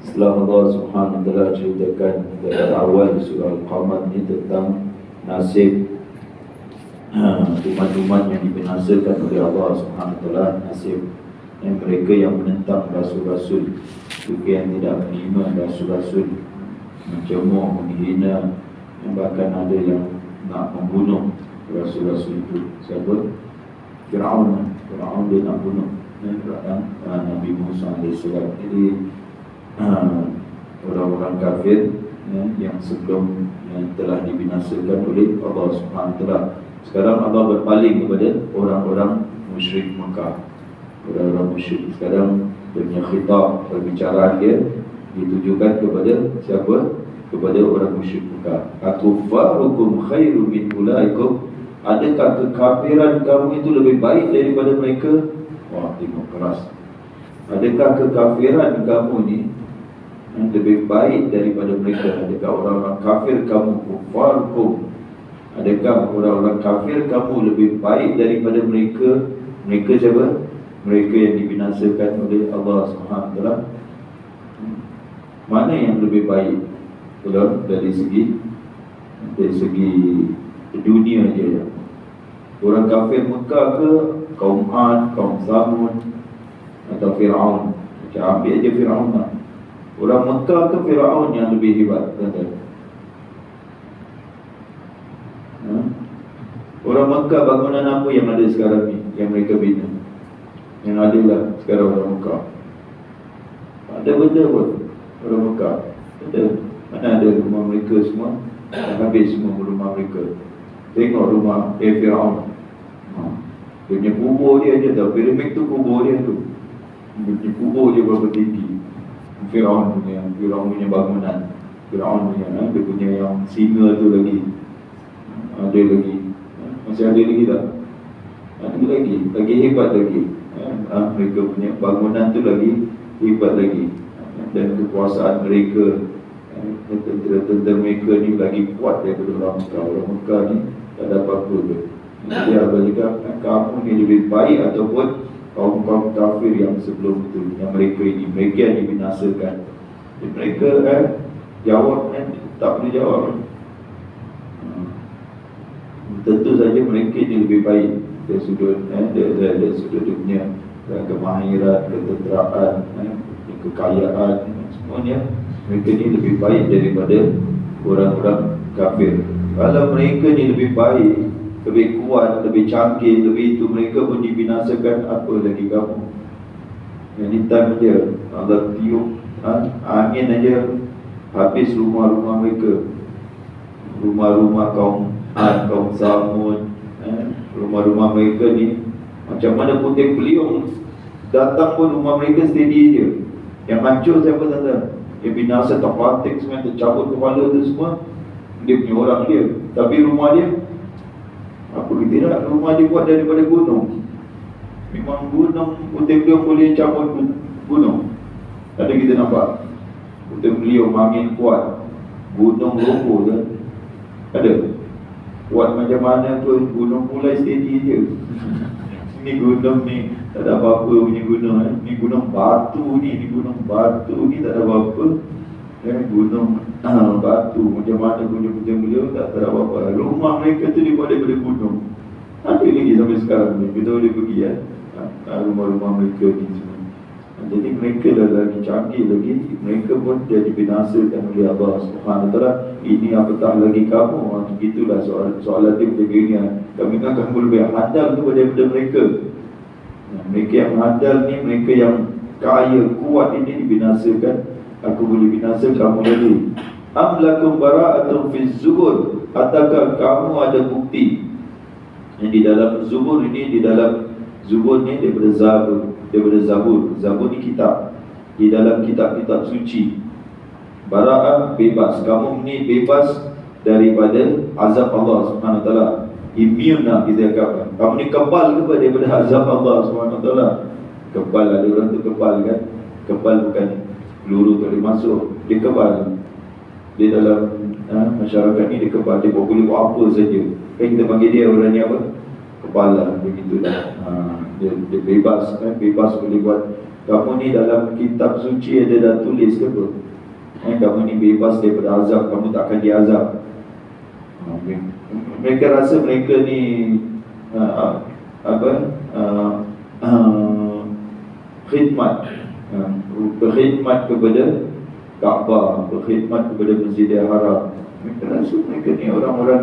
Setelah Allah Subhanahu wa taala ceritakan dari awal surah Al-Qamar ini tentang nasib umat-umat yang dibinasakan oleh Allah Subhanahu wa taala, nasib mereka yang menentang rasul-rasul, mereka yang tidak menerima rasul-rasul, mencemooh, menghina, bahkan ada yang nak membunuh rasul-rasul itu. Siapa? Firaun dia nak bunuh Nabi Musa AS. Jadi orang-orang kafir yang sebelum yang telah dibinasakan oleh Allah Subhanahu wa taala. Sekarang Allah berpaling kepada orang-orang musyrik Mekah. Orang-orang musyrik sekarang dia punya khitab, perbicaraan dia ditujukan kepada siapa? Kepada orang musyrik Mekah. Akufarukum khairu min ulaikum, adakah kekafiran kamu itu lebih baik daripada mereka? Wah, tengok keras. Adakah kekafiran kamu ni lebih baik daripada mereka? Adakah orang-orang kafir kamu, kufarukum, adakah orang-orang kafir kamu lebih baik daripada mereka? Mereka siapa? Mereka yang dibinasakan oleh Allah Subhanahu wa taala. Mana yang lebih baik? Kalau dari segi dunia je, orang kafir Mekah ke kaum Ad, kaum Samud, atau Firaun? Macam ambil je Firaun lah. Orang Mekah ke Firaun yang lebih hebat? Kata orang Mekah, bangunan apa yang ada sekarang ni yang mereka bina? Yang ada lah sekarang orang Mekah. Tak ada benda pun orang Mekah. Ada. Mana ada rumah mereka semua? Dah habis semua rumah mereka. Tengok rumah Firaun. Dia punya kubur dia je tau. Piramid tu kubur dia tu. Dia punya kubur dia berapa tinggi. Firaun punya bangunan. Firaun punya, dia punya yang singa tu lagi. Ada lagi. Masih ada lagi tak? Ada lagi hebat lagi. Mereka punya bangunan tu lagi hebat lagi. Dan kekuasaan mereka, tentera-tentera mereka ni lagi kuat daripada orang Mekah. Orang Mekah ni tak ada apa-apa tu. Dia apa juga, kamu ni lebih baik ataupun kaum-kaum kafir yang sebelum itu, yang mereka yang dibinasakan. Jadi mereka jawab tak boleh jawab. Tentu saja mereka ni lebih baik dari sudut dari sudut dunia, kemahiran, ketenteraan, kekayaan, semuanya mereka ni lebih baik daripada orang-orang kafir. Kalau mereka ni lebih baik, lebih kuat, lebih canggih, lebih itu, mereka pun dibinasakan, apa lagi kamu? Anytime aja Allah tiup angin aja, habis rumah-rumah mereka. Rumah-rumah kaum Ad, kaum Samud, rumah-rumah mereka ni macam mana puting beliung datang pun rumah mereka steady je. Yang hancur siapa tuan-tuan? Yang binasa terpatik semua, tercabut kepala tu semua dia punya orang dia. Tapi rumah dia, apa tidak, rumah dia buat daripada gunung. Memang gunung, puting beliung boleh cabut gunung. Ada kita nampak puting beliung, angin kuat, gunung roboh je. Ada. Kuat macam mana pun gunung mulai steady je. Ni gunung ni tak ada apa-apa punya gunung. Ni gunung batu ni gunung batu ni tak ada apa-apa. Gunung batu macam mana punya beliau tak ada apa-apa. Rumah mereka tu dibuat daripada gunung. Ada lagi sampai sekarang ni. Kita boleh pergi rumah-rumah mereka ni semua. Jadi mereka dah lagi canggih lagi. Mereka pun jadi binasakan oleh Allah Subhanahu wa taala. Ini apatah lagi kamu? Begitulah soalan dia macam ni. Kami kan kamu lebih handal tu daripada mereka. Mereka yang handal ni, mereka yang kaya, kuat ini dibinasakan. Aku boleh binasa kamu lagi. Am lakum bara'atun fi zubur, ataukah kamu ada bukti? Yang di dalam zubur ini, di dalam zubur ni daripada Zabur. Zabur ni kitab. Di dalam kitab-kitab suci. Bara'ah, bebas. Kamu ni bebas daripada azab Allah Subhanahu wa taala. Immune lah kita katakan. Kamu ni kebal ke daripada azab Allah Subhanahu wa taala? Kebal, ada orang tu kebal kan? Kebal bukan peluru tu boleh masuk. Dia kebal. Dia dalam masyarakat ni dia kebal. Dia boleh buat apa saja. Kan kita panggil dia orang ni apa? Kebal lah. Begitulah. Dia bebas kan? Bebas boleh buat Kamu ni dalam kitab suci ada dah tulis ke apa? Kamu ni bebas daripada azab, kamu tak akan diazab. Mereka rasa mereka ni khidmat, berkhidmat kepada Kaabah, berkhidmat kepada Masjidil Haram. Mereka rasa mereka ni orang-orang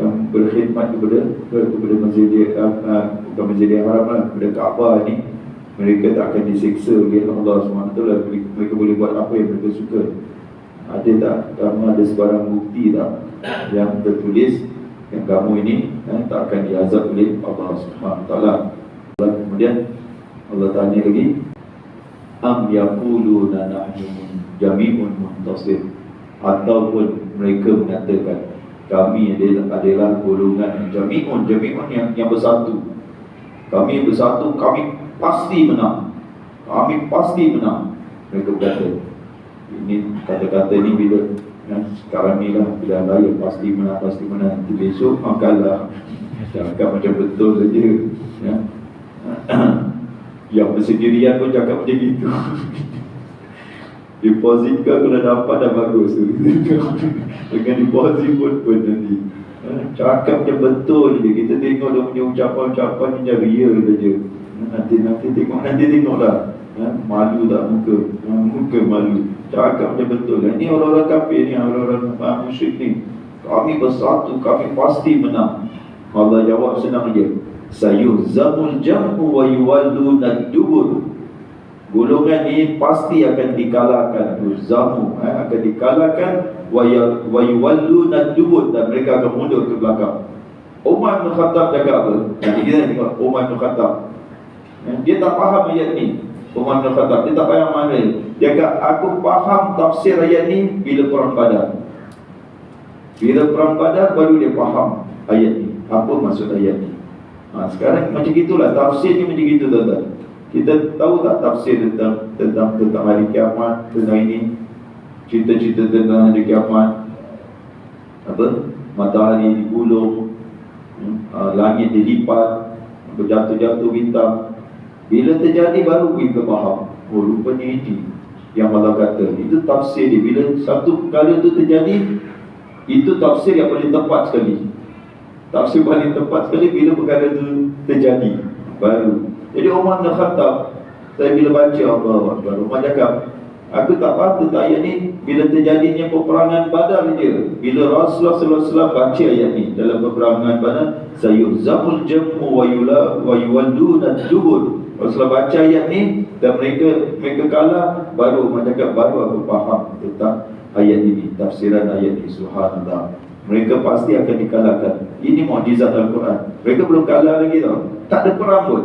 yang berkhidmat kepada Masjidil bukan Masjidil Haram lah, kepada Kaabah ni. Mereka tak akan disiksa oleh Allah SWT. Mereka boleh buat apa yang mereka suka. Ada tak? Kamu ada sebarang bukti tak yang tertulis yang kamu ini tak akan diazab oleh Allah SWT? Kemudian Allah tanya lagi, am yaquluna nahnu jami'un muntasir, ataupun mereka mengatakan kami adalah golongan jami'un yang bersatu. Kami bersatu, kami pasti menang. Kami pasti menang. Mereka berkata. Ini kata-kata ni bila sekarang ni lah, bila raya pasti menang. Nanti besok kalah. Cakap macam betul saja ya. Yang bersendirian pun cakap macam gitu. Deposit kau kalau dapat dah bagus tu. Dengan deposit pun nanti cakap macam betul je. Kita tengok dia punya ucapan-ucapan ni macam real saja. Nanti tengoklah. Malu tak muka? Muka malu. Cakap macam betul. Ini orang-orang kafir ni, orang-orang musyrik ni. Kami bersatu, kami pasti menang. Allah jawab senang aja. Sayuhzamul jam'u wa yuwalluna dubur. Golongan ini pasti akan dikalahkan. Yuhzamu akan dikalahkan, wa yuwalluna dubur, dan mereka akan mundur ke belakang. Umar bin Khattab cakap apa? Nanti kita tengok Umar bin Khattab. Dia tak faham ayat ni. Umar bin Khattab, dia tak faham mana. Dia kata, aku faham tafsir ayat ni bila perang Badar. Bila perang Badar baru dia faham ayat ni. Apa maksud ayat ni? Sekarang macam gitulah, tafsir ni macam gitu tuan-tuan. Kita tahu tak tafsir tentang hari kiamat, tentang ini, cerita-cerita tentang hari kiamat. Apa? Matahari digulung, langit dilipat, berjatuh-jatuh bintang. Bila terjadi baru kita faham. Oh, rupanya ini yang Allah kata. Itu tafsir dia. Bila satu perkara itu terjadi, itu tafsir yang paling tepat sekali. Tafsir paling tepat sekali bila perkara itu terjadi baru. Jadi Umar bin Khattab, saya bila baca Allah Akbar, Umar cakap, aku tak faham tentang ayat ni bila terjadinya peperangan Badar je. Bila Rasulullah SAW baca ayat ni dalam peperangan Badar, sayuhzamul jam'u wa yuwalluna dubur. Rasulullah baca ayat ni dan mereka kalah, baru Umar cakap, baru aku faham tentang ayat ini, tafsiran ayat ini. Subhanallah. Mereka pasti akan dikalahkan. Ini mukjizat Al-Quran. Mereka belum kalah lagi tau. Tak ada perang pun.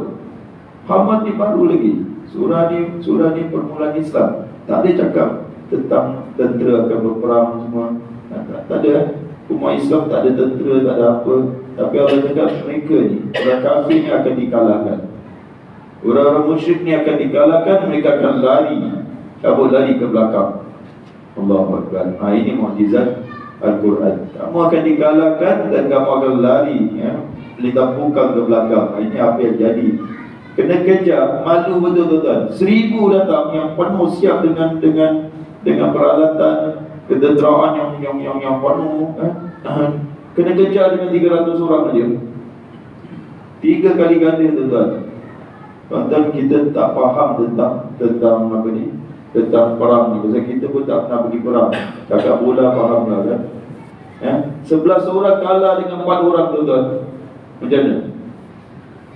Hamad ni baru lagi. Surah ni permulaan Islam. Tak ada cakap tentang tentera akan berperang semua. Tak ada. Umat Islam tak ada tentera, tak ada apa. Tapi Allah cakap mereka ni, orang kafir ni akan dikalahkan. Orang-orang musyrik ni akan dikalahkan. Mereka akan lari, kabur lari ke belakang. Allahu Akbar. Ini mukjizat Al-Quran. Kamu akan dikalahkan dan kamu akan lari, ditampungkan ke belakang. Ini apa yang jadi. Kena kejar, malu betul tuan. 1000 datang yang penuh, siap dengan peralatan ketenteraan yang penuh. Kena kejar dengan 300 orang saja. 3 kali ganda tuan. Tuan-tuan, kita tak faham tentang apa ni, tentang perang ni. Pasal kita pun tak pernah pergi perang. Kakak bola faham lah kan. 11 orang kalah dengan 4 orang tuan-tuan. Macam mana?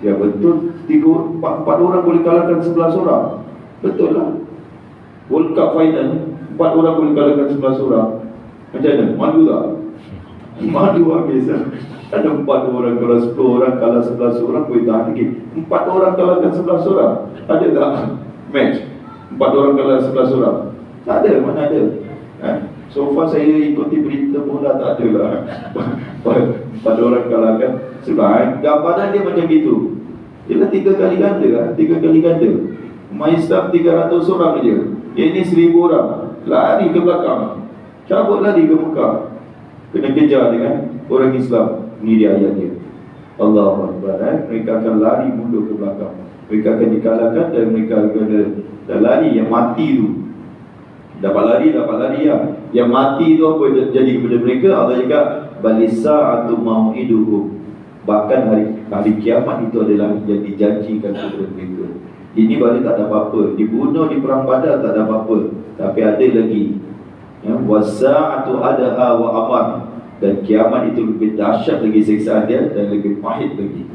Ya betul, 4 orang boleh kalahkan 11 orang. Betul lah. World Cup final 4 orang boleh kalahkan 11 orang. Macam mana? Malu tak? Malu habis lah. Ada 4 orang, kalau 10 orang kalah 11 orang boleh tahan lagi. 4 orang kalahkan 11 orang. Ada tak match 4 orang kalah 11 orang? Tak ada, mana ada. So far saya ikuti berita bola, tak ada lah 4 orang kalahkan. Sebab gambaran dia macam gitu. Dia 3 kali ganda lah, 3 kali ganda. Umat Islam 300 orang je. Ini 1000 orang. Lari ke belakang, cabut lari ke Mekah. Kena kejar dengan orang Islam. Ini dia ayat dia. Allahu Akbar. Mereka akan lari mundur ke belakang. Mereka akan dikalahkan dan mereka akan dah lari. Yang mati tu dapat lari ya. Yang mati tu apa jadi kepada mereka? Allah cakap balisa atau mau'iduhum, bahkan hari kiamat itu adalah yang dijanjikan kepada mereka. Ini balik tak ada apa-apa, dibunuh di perang Badar tak ada apa-apa, tapi ada lagi wasa'atu adaha wa amar, dan kiamat itu lebih dahsyat lagi siksaan dia dan lebih pahit lagi.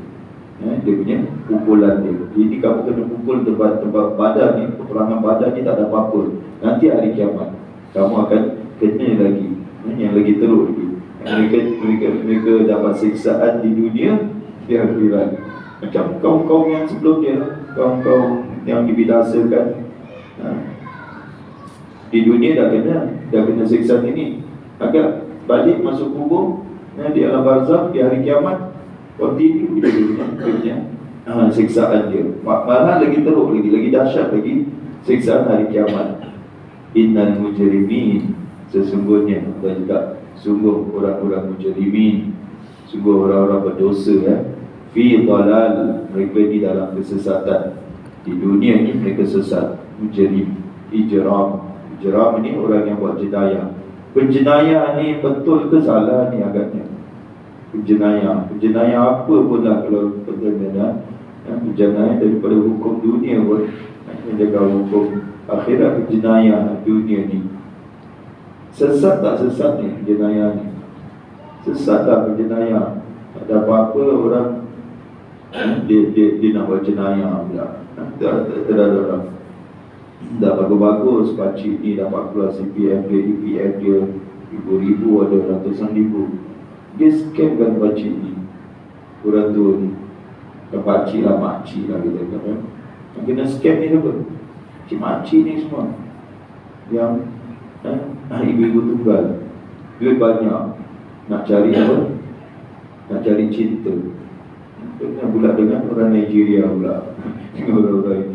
Dia punya pukulan dia. Ini kamu kena pukul tempat Badar ni, peperangan Badar ni tak ada apa-apa. Nanti hari kiamat kamu akan kena lagi, yang lagi teruk lagi. Mereka dapat siksaan di dunia, di akhirat. Macam kaum-kaum yang sebelum dia, kaum-kaum yang dibinasakan di dunia dah kena siksaan ini. Agak balik masuk kubur, di alam barzakh, di hari kiamat continue dia punya siksaan dia. Malah lagi teruk lagi dahsyat lagi siksaan hari kiamat. Innal mujrimin, sesungguhnya Allah juga sungguh orang-orang mujrimin, sungguh orang-orang berdosa fi dhalal, mereka di dalam kesesatan. Di dunia ni mereka sesat. Mujrim, ijram ni orang yang buat jenayah. Penjenayah ni betul ke salah ni agaknya? Penjenayah apa pun lah, kalau penjenayah daripada hukum dunia pun menjaga hukum akhirat. Penjenayah dunia ni sesat tak sesat ni penjenayah ni? Sesat tak penjenayah? Tak ada apa-apa orang dia nak buat jenayah pula. Tak ada orang dah bagus-bagus pakcik ni dapat keluar CPF dia, EPF dia ribu-ribu, ada ratusan ribu. Dia scamkan pakcik ni, orang tu ni. Pakcik lah, makcik lah kita kata. Yang kena scam ni apa? Makcik ni semua yang ibu-ibu tunggal, duit banyak, nak cari apa? Nak cari cinta. Kena pula dengan orang Nigeria pula. Orang-orang ini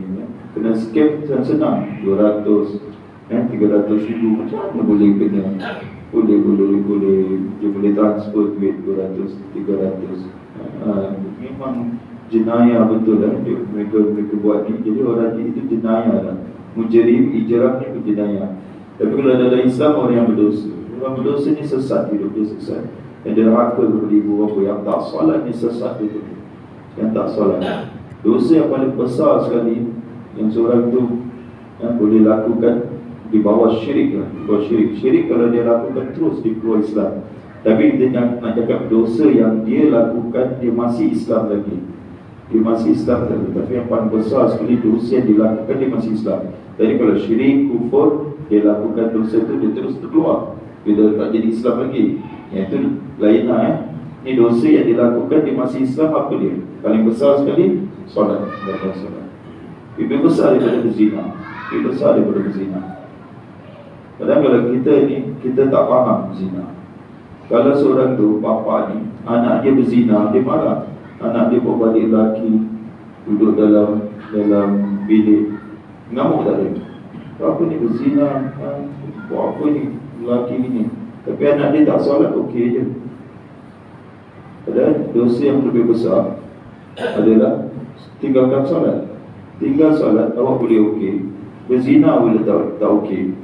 kena scam senang, 200, 300 ribu. Macam mana boleh kena? Boleh dia boleh transfer duit 200, 300. Memang jenayah betul lah mereka buat ni. Jadi orang ni itu jenayah lah. Mujrim, ijram ni jenayah. Tapi kalau dalam Islam, orang yang berdosa, orang berdosa ni sesat, hidup dia sesat. Yang derhaka kepada ibu bapa, yang tak solat ni sesat betul. Yang tak solat, dosa yang paling besar sekali yang seorang tu boleh lakukan di bawah syirik lah. Di bawah syirik kalau dia lakukan terus di keluar Islam. Tapi kita nak cakap dosa yang dia lakukan dia masih Islam lagi. Dia masih Islam lagi. Tapi yang paling besar sekali dosa yang dilakukan dia masih Islam. Jadi kalau syirik, kufur, dia lakukan dosa tu dia terus terkeluar, dia tak jadi Islam lagi. Yang itu lain lah. Ini dosa yang dilakukan dia masih Islam. Apa dia? Paling besar sekali solat. Lebih besar daripada berzina. Lebih besar daripada berzina. Kadang kalau kita ni, kita tak faham berzina. Kalau seorang tu, bapa ni, anak dia berzina, dia marah. Anak dia bawa balik lelaki, duduk dalam bilik, ngamuk tak dia? Apa ni berzina? Buat apa ni lelaki ni? Tapi anak dia tak solat, okey je. Padahal dosa yang lebih besar adalah tinggalkan solat. Tinggal solat, awak boleh okey. Berzina boleh tak okey.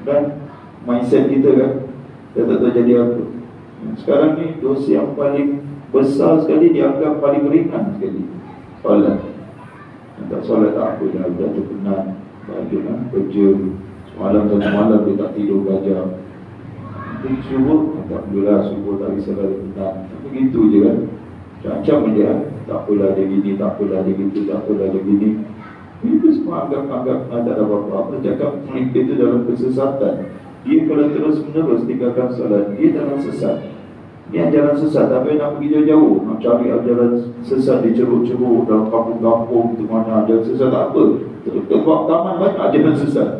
Dan mindset kita kan, dia tak tahu jadi apa. Sekarang ni dosa yang paling besar sekali dianggap paling ringan sekali, solat. Tak solat tak apa dah terpenat. Bahagian kerja semalam satu malam dia tak tidur gajah. Subuh tak apalah, subuh tak bisa lari penat. Begitu je kan. Macam dia, tak apalah dia gini, tak apalah dia gitu, tak apalah dia gini. Itu semua anggap tak ada apa-apa. Apa cakap mereka itu dalam kesesatan. Dia kalau terus menerus tinggalkan solat, dia dalam sesat. Dia jalan sesat, tapi nak pergi jauh-jauh, nak cari jalan sesat di ceruk-ceruk dalam kampung-kampung tu mana jalan sesat tak apa. Tempat taman banyak jalan sesat.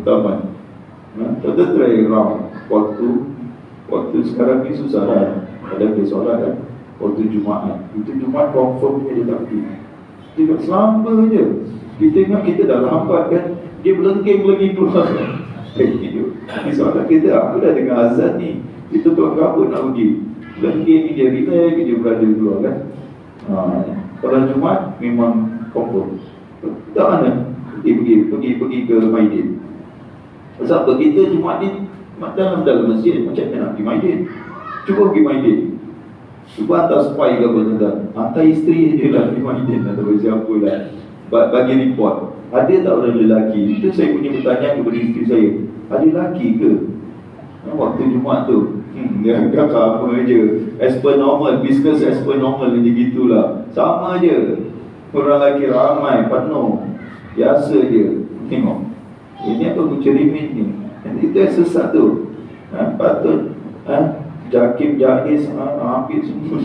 Taman. Kita try round. Waktu sekarang ni susah lah. Ada dia solat kan. Waktu Jumaat. Itu Jumaat confirm dia tak pergi. Dia selamba je. Kita ingat kita dah lambat kan. Dia berlengking lagi keluar. Di solat kita, aku dah dengar azan ni. Kita tuan kabut nak pergi. Lengking ni dia relax, dia berada keluar kan. Kalau Jumaat memang confirm. Tak mana pergi ke Maidin. Sebab kita Jumaat ni dalam masjid, macam mana nak pergi Maidin? Cuba pergi Maidin. Cuba hantar spy ke apa tuan-tuan. Hantar isteri je lah pergi Maidin atau siapa lah. Bagi report. Ada tak orang lelaki? Itu saya punya pertanyaan kepada isteri saya. Ada lelaki ke waktu Jumaat tu? Dia kakak apa je, as per normal, business as per normal macam gitulah. Sama je. Orang lelaki ramai, penuh, biasa je. Tengok, ini apa mucerimin ni? Itu yang sesat tu. Patut Jakib, Jahis ambil semua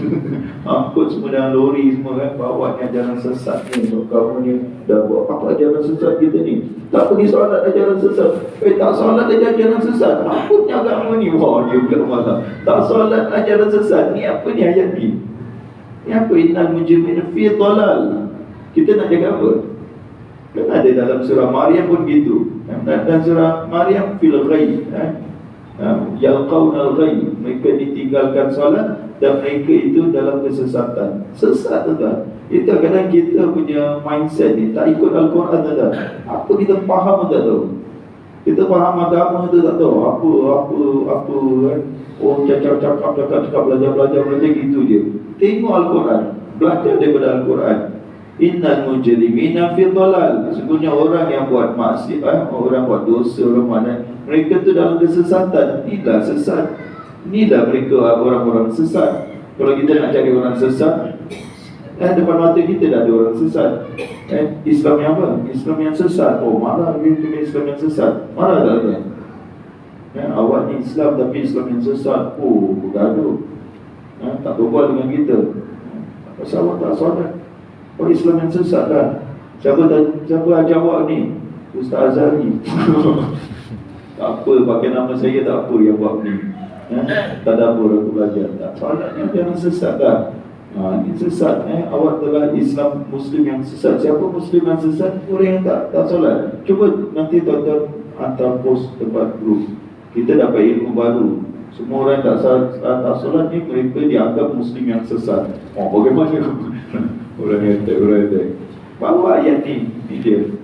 angkut semua dalam lori semua kan, bawa ajaran sesat ni. Kamu ni dah buat apa ajaran sesat kita ni? Tak pergi solat ajaran sesat. Tak solat ajaran sesat. Apa ni agama ni? Wah, dia pula masalah. Tak solat ajaran sesat. Ni apa ni ayat ni? Ni apa? Innal mujrimin fi dhalal. Kita nak jaga apa? Kan ada dalam surah Maryam pun gitu. Dan surah Maryam fil ghaib, yalqauna al-ghaib, mereka ditinggalkan solat dan mereka itu dalam kesesatan. Sesat tuan. Itu kadang kita punya mindset ni tak ikut Al-Quran tuan. Apa kita faham tak tahu. Kita faham agama tu tak tahu. Apa kan. Oh cakap belajar gitu je. Tengok Al-Quran, belajar daripada Al-Quran. Innal mujrimina fi dhalal. Sesungguhnya orang yang buat maksiat, orang buat dosa, orang mana, mereka tu dalam kesesatan. Inilah sesat. Inilah mereka orang-orang sesat. Kalau kita nak cari orang sesat, depan mata kita dah ada orang sesat. Islam yang apa? Islam yang sesat. Oh, mana dia Islam yang sesat? Mana tak ada? Awak ni Islam tapi Islam yang sesat. Oh, bergaduh. Tak berbual dengan kita. Pasal awak tak solat. Oh, Islam yang sesat lah. Siapa ajar awak ni? Ustaz Azhari. Tak apa, pakai nama saya tak apa yang buat ni. Tak ada apa aku belajar. Tak, solatnya jangan sesat lah. Ini sesat. Awak telah Islam Muslim yang sesat. Siapa Muslim yang sesat? Orang yang tak solat. Cuba nanti tuan-tuan hantar post tempat grup. Kita dapat ilmu baru. Semua orang tak solat ni, mereka dianggap Muslim yang sesat. Oh, bagaimana? Orang yang tak. Bawa ayat ni dia.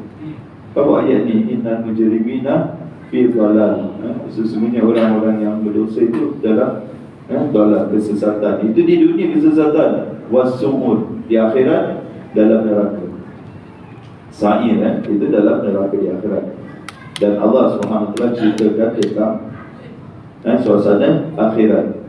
Bawa ayat ni, innal mujrimina fi dhalal. Sesungguhnya orang-orang yang berdosa itu dalam dhalal, kesesatan. Itu di dunia kesesatan. Wasumur, di akhirat dalam neraka. Sa'ir, itu dalam neraka di akhirat. Dan Allah SWT ceritakan tentang suasana akhirat.